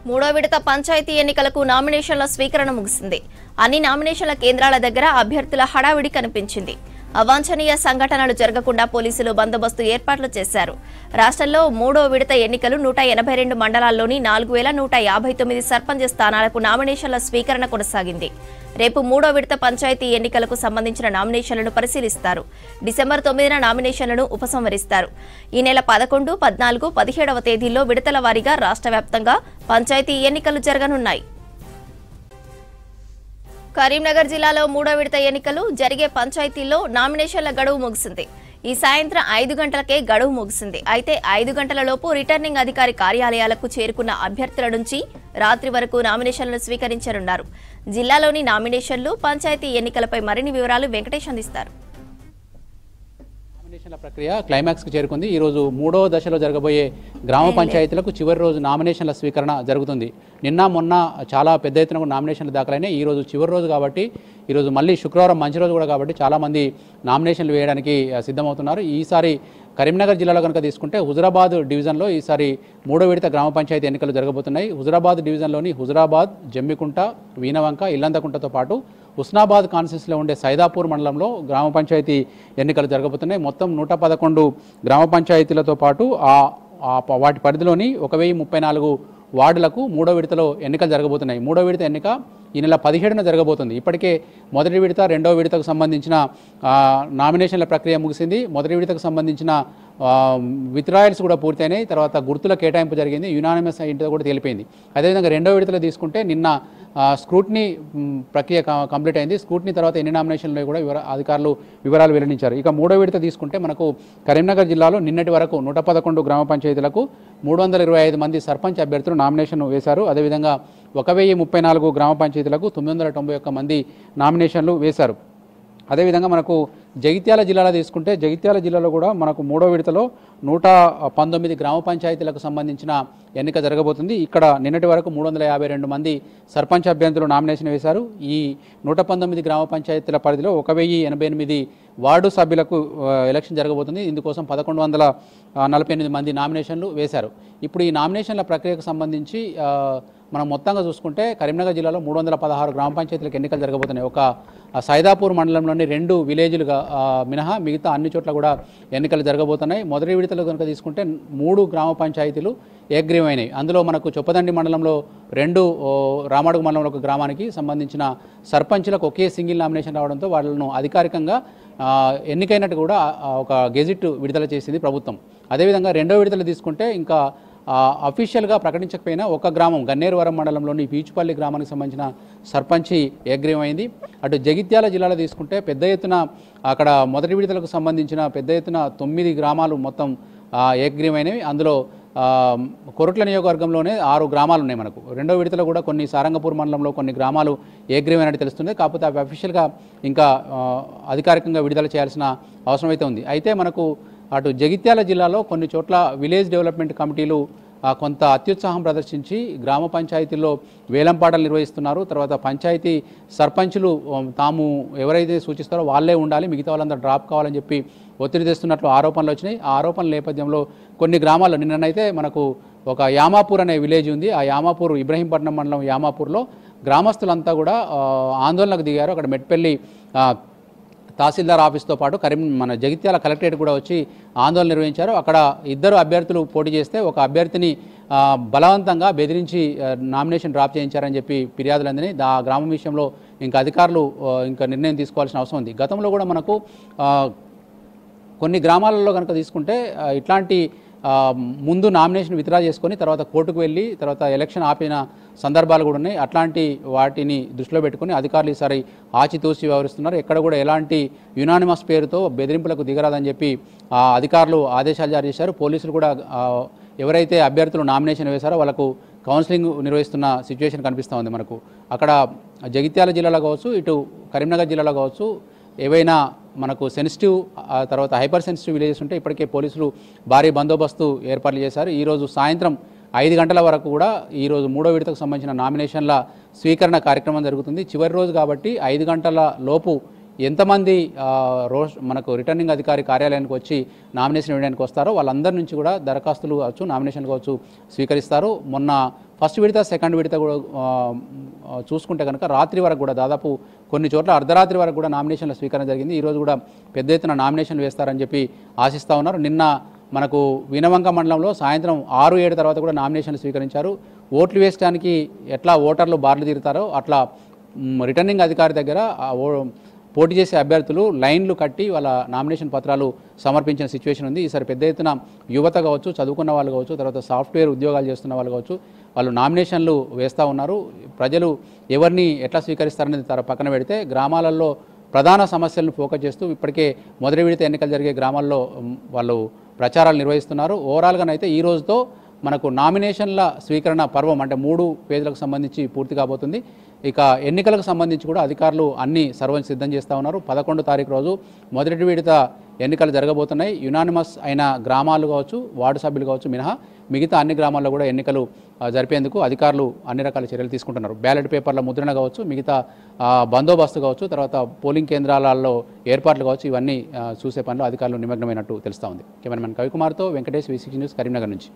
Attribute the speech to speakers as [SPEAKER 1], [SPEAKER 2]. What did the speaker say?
[SPEAKER 1] మూడో విడత పంచాయతీ ఎన్నికలకు నామినేషన్ల స్వీకరణ ముగిసింది. అన్ని నామినేషన్ల కేంద్రాల దగ్గర అభ్యర్థుల హడావిడి కనిపించింది. అవాంఛనీయ సంఘటనలు జరగకుండా పోలీసులు బందోబస్తు ఏర్పాట్లు చేశారు. రాష్ట్రంలో మూడో విడత ఎన్నికలు 182 మండలాల్లోని 4159 సర్పంచ్ స్థానాలకు నామినేషన్ల స్వీకరణ కొనసాగింది. రేపు మూడో విడత పంచాయతీ ఎన్నికలకు సంబంధించిన నామినేషన్లను పరిశీలిస్తారు. డిసెంబర్ 9న నామినేషన్లను ఉపసంహరిస్తారు. ఈ నెల 11, 14, 17వ తేదీల్లో విడతల వారీగా రాష్ట్ర వ్యాప్తంగా పంచాయతీ ఎన్నికలు జరగనున్నాయి. కరీంనగర్ జిల్లాలో మూడో విడత ఎన్నికలు జరిగే పంచాయతీల్లో నామినేషన్ల గడువు ముగిసింది. ఈ సాయంత్రం 5 గంటలకే గడువు ముగిసింది. అయితే 5 గంటలలోపు రిటర్నింగ్ అధికారి కార్యాలయాలకు చేరుకున్న అభ్యర్థుల నుంచి రాత్రి వరకు నామినేషన్లు స్వీకరించనున్నారు. జిల్లాలోని నామినేషన్లు, పంచాయతీ ఎన్నికలపై మరిన్ని వివరాలు వెంకటేష్ అందిస్తారు.
[SPEAKER 2] నామినేషన్ల ప్రక్రియ క్లైమాక్స్కి చేరుకుంది. ఈరోజు మూడో దశలో జరగబోయే గ్రామ పంచాయతీలకు చివరి రోజు నామినేషన్ల స్వీకరణ జరుగుతుంది. నిన్న మొన్న చాలా పెద్ద ఎత్తున నామినేషన్లు దాఖలైనాయి. ఈరోజు చివరి రోజు కాబట్టి, ఈరోజు మళ్ళీ శుక్రవారం మంచి రోజు కూడా కాబట్టి చాలామంది నామినేషన్లు వేయడానికి సిద్ధమవుతున్నారు. ఈసారి కరీంనగర్ జిల్లాలో కనుక తీసుకుంటే హుజురాబాద్ డివిజన్లో ఈసారి మూడో విడత గ్రామ పంచాయతీ ఎన్నికలు జరగబోతున్నాయి. హుజురాబాద్ డివిజన్లోని హుజురాబాద్, జమ్మికుంట, వీనవంక, ఇల్లందకుంటతో పాటు హుస్నాబాద్ కాన్స్టిట్యూన్సీలో ఉండే సైదాపూర్ మండలంలో గ్రామ పంచాయతీ ఎన్నికలు జరగబోతున్నాయి. మొత్తం 111 గ్రామ పంచాయతీలతో పాటు వాటి పరిధిలోని 1034 వార్డులకు మూడో విడతలో ఎన్నికలు జరగబోతున్నాయి. మూడో విడత ఎన్నిక ఈ నెల 17న జరగబోతుంది. ఇప్పటికే మొదటి విడత, రెండవ విడతకు సంబంధించిన నామినేషన్ల ప్రక్రియ ముగిసింది. మొదటి విడతకు సంబంధించిన విత్డ్రాయల్స్ కూడా పూర్తయినాయి. తర్వాత గుర్తుల కేటాయింపు జరిగింది. యునానిమస్ ఇంటితో కూడా తేలిపోయింది. అదేవిధంగా రెండవ విడతలో తీసుకుంటే నిన్న స్క్రూట్నీ ప్రక్రియ కంప్లీట్ అయింది. స్క్రూట్నీ తర్వాత ఎన్ని నామినేషన్లు కూడా అధికారులు వివరాలు వెల్లడించారు. ఇక మూడో విడత తీసుకుంటే మనకు కరీంనగర్ జిల్లాలో నిన్నటి వరకు 111 గ్రామ పంచాయతీలకు 325 మంది సర్పంచ్ అభ్యర్థులు నామినేషన్ వేశారు. అదేవిధంగా 1034 గ్రామ పంచాయతీలకు 991 మంది నామినేషన్లు వేశారు. అదేవిధంగా మనకు జగిత్యాల జిల్లాలో తీసుకుంటే జగిత్యాల జిల్లాలో కూడా మనకు మూడో విడతలో 119 గ్రామ పంచాయతీలకు సంబంధించిన ఎన్నిక జరగబోతుంది. ఇక్కడ నిన్నటి వరకు 352 మంది సర్పంచ్ అభ్యర్థులు నామినేషన్ వేశారు. ఈ 119 గ్రామ పంచాయతీల పరిధిలో 1088 వార్డు సభ్యులకు ఎలక్షన్ జరగబోతుంది. ఇందుకోసం 1148 మంది నామినేషన్లు వేశారు. ఇప్పుడు ఈ నామినేషన్ల ప్రక్రియకు సంబంధించి మనం మొత్తంగా చూసుకుంటే కరీంనగర్ జిల్లాలో 316 గ్రామ పంచాయతీలకు ఎన్నికలు జరగబోతున్నాయి. ఒక సైదాపూర్ మండలంలోని 2 విలేజ్లుగా మినహా మిగతా అన్ని చోట్ల కూడా ఎన్నికలు జరగబోతున్నాయి. మొదటి విడతలో కనుక తీసుకుంటే 3 గ్రామ పంచాయతీలు ఏకగ్రీవమైనాయి. అందులో మనకు చొప్పదండి మండలంలో 2, రామడుగు మండలంలో ఒక గ్రామానికి సంబంధించిన సర్పంచులకు ఒకే సింగిల్ నామినేషన్ రావడంతో వాళ్ళను అధికారికంగా ఎన్నికైనట్టు కూడా ఒక గెజిట్ విడుదల చేసింది ప్రభుత్వం. అదేవిధంగా రెండో విడతలు తీసుకుంటే ఇంకా అఫీషియల్గా ప్రకటించకపోయినా ఒక గ్రామం గన్నేరువరం మండలంలోని పీచుపల్లి గ్రామానికి సంబంధించిన సర్పంచి ఏకగ్రీవమైంది. అటు జగిత్యాల జిల్లాలో తీసుకుంటే పెద్ద ఎత్తున అక్కడ మొదటి విడతలకు సంబంధించిన పెద్ద ఎత్తున 9 గ్రామాలు మొత్తం ఏకగ్రీవమైనవి. అందులో కొరుట్ల నియోజకవర్గంలోనే 6 గ్రామాలు ఉన్నాయి. మనకు రెండో విడతలో కూడా కొన్ని సారంగపూర్ మండలంలో కొన్ని గ్రామాలు ఏకగ్రీవమైనట్టు తెలుస్తుంది. కాకపోతే అవి అఫీషియల్గా ఇంకా అధికారికంగా విడుదల చేయాల్సిన అవసరం అయితే ఉంది. అయితే మనకు అటు జగిత్యాల జిల్లాలో కొన్ని చోట్ల విలేజ్ డెవలప్మెంట్ కమిటీలు కొంత అత్యుత్సాహం ప్రదర్శించి గ్రామ పంచాయతీల్లో వేలంపాటలు నిర్వహిస్తున్నారు. తర్వాత పంచాయతీ సర్పంచులు తాము ఎవరైతే సూచిస్తారో వాళ్ళే ఉండాలి, మిగతా వాళ్ళందరూ డ్రాప్ కావాలని చెప్పి ఒత్తిడి తెస్తున్నట్లు ఆరోపణలు వచ్చినాయి. ఆ ఆరోపణల నేపథ్యంలో కొన్ని గ్రామాల్లో నిన్ననైతే మనకు ఒక యామాపూర్ అనే విలేజ్ ఉంది. ఆ యామాపూర్ ఇబ్రహీంపట్నం మండలం యామాపూర్లో గ్రామస్తులంతా కూడా ఆందోళనకు దిగారు. అక్కడ మెట్పల్లి తహసీల్దార్ ఆఫీస్తో పాటు మన జగిత్యాల కలెక్టరేట్ కూడా వచ్చి ఆందోళన నిర్వహించారు. అక్కడ 2 అభ్యర్థులు పోటీ చేస్తే ఒక అభ్యర్థిని బలవంతంగా బెదిరించి నామినేషన్ డ్రాప్ చేయించారని చెప్పి ఫిర్యాదులు అందినాయి. ఆ గ్రామం విషయంలో ఇంకా అధికారులు ఇంకా నిర్ణయం తీసుకోవాల్సిన అవసరం ఉంది. గతంలో కూడా మనకు కొన్ని గ్రామాలలో కనుక తీసుకుంటే ఇట్లాంటి ముందు నామినేషన్ విత్డ్రా చేసుకొని తర్వాత కోర్టుకు వెళ్ళి తర్వాత ఎలక్షన్ ఆపిన సందర్భాలు కూడా ఉన్నాయి. అట్లాంటి వాటిని దృష్టిలో పెట్టుకుని అధికారులు ఈసారి ఆచితూచి వ్యవహరిస్తున్నారు. ఎక్కడ కూడా ఎలాంటి యునానిమస్ పేరుతో బెదిరింపులకు దిగరాదని చెప్పి అధికారులు ఆదేశాలు జారీ చేశారు. పోలీసులు కూడా ఎవరైతే అభ్యర్థులు నామినేషన్ వేశారో వాళ్ళకు కౌన్సిలింగ్ నిర్వహిస్తున్న సిచ్యువేషన్ కనిపిస్తూ ఉంది. మనకు అక్కడ జగిత్యాల జిల్లాలో కావచ్చు, ఇటు కరీంనగర్ జిల్లాలో కావచ్చు, ఏవైనా మనకు సెన్సిటివ్ తర్వాత హైపర్ సెన్సిటివ్ విలేజెస్ ఉంటే ఇప్పటికే పోలీసులు భారీ బందోబస్తు ఏర్పాట్లు చేశారు. ఈరోజు సాయంత్రం 5 గంటల వరకు కూడా ఈరోజు మూడో విడతకు సంబంధించిన నామినేషన్ల స్వీకరణ కార్యక్రమం జరుగుతుంది. చివరి రోజు కాబట్టి 5 గంటల లోపు ఎంతమంది మనకు రిటర్నింగ్ అధికారి కార్యాలయానికి వచ్చి నామినేషన్ వేయడానికి వస్తారో వాళ్ళందరి నుంచి కూడా దరఖాస్తులు కావచ్చు, నామినేషన్లు కావచ్చు స్వీకరిస్తారు. మొన్న ఫస్ట్ విడత సెకండ్ విడత కూడా చూసుకుంటే కనుక రాత్రి వరకు కూడా దాదాపు కొన్ని చోట్ల అర్ధరాత్రి వరకు కూడా నామినేషన్ల స్వీకరణ జరిగింది. ఈరోజు కూడా పెద్ద ఎత్తున నామినేషన్లు వేస్తారని చెప్పి ఆశిస్తూ ఉన్నారు. నిన్న మనకు వినవంక మండలంలో సాయంత్రం 6-7 తర్వాత కూడా నామినేషన్లు స్వీకరించారు. ఓట్లు వేయడానికి ఎట్లా ఓటర్లు బార్లు తీరుతారో అట్లా రిటర్నింగ్ అధికారి దగ్గర పోటీ చేసే అభ్యర్థులు లైన్లు కట్టి వాళ్ళ నామినేషన్ పత్రాలు సమర్పించిన సిచ్యువేషన్ ఉంది. ఈసారి పెద్ద ఎత్తున యువత కావచ్చు, చదువుకున్న వాళ్ళు కావచ్చు, తర్వాత సాఫ్ట్వేర్ ఉద్యోగాలు చేస్తున్న వాళ్ళు కావచ్చు, వాళ్ళు నామినేషన్లు వేస్తూ ఉన్నారు. ప్రజలు ఎవరిని ఎట్లా స్వీకరిస్తారనేది పక్కన పెడితే గ్రామాలలో ప్రధాన సమస్యలను ఫోకస్ చేస్తూ ఇప్పటికే మొదటి విడత ఎన్నికలు జరిగే గ్రామాల్లో వాళ్ళు ప్రచారాలు నిర్వహిస్తున్నారు. ఓవరాల్గానైతే ఈ రోజుతో మనకు నామినేషన్ల స్వీకరణ పర్వం అంటే 3 పేజీలకు సంబంధించి పూర్తి కాబోతుంది. ఇక ఎన్నికలకు సంబంధించి కూడా అధికారులు అన్ని సర్వం సిద్ధం చేస్తూ ఉన్నారు. 11 తారీఖు రోజు మొదటి విడత ఎన్నికలు జరగబోతున్నాయి. యునానిమస్ అయిన గ్రామాలు కావచ్చు, వార్డు సభ్యులు కావచ్చు మినహా మిగతా అన్ని గ్రామాల్లో కూడా ఎన్నికలు జరిపేందుకు అధికారులు అన్ని రకాల చర్యలు తీసుకుంటున్నారు. బ్యాలెట్ పేపర్ల ముద్రణ కావచ్చు, మిగతా బందోబస్తు కావచ్చు, తర్వాత పోలింగ్ కేంద్రాలలో ఏర్పాట్లు కావచ్చు, ఇవన్నీ చూసే పనిలో అధికారులు నిమగ్నమైనట్టు తెలుస్తూ ఉంది. కెమెరామెన్ కవికుమార్తో వెంకటేష్, V6 న్యూస్, కరీంనగర్ నుంచి.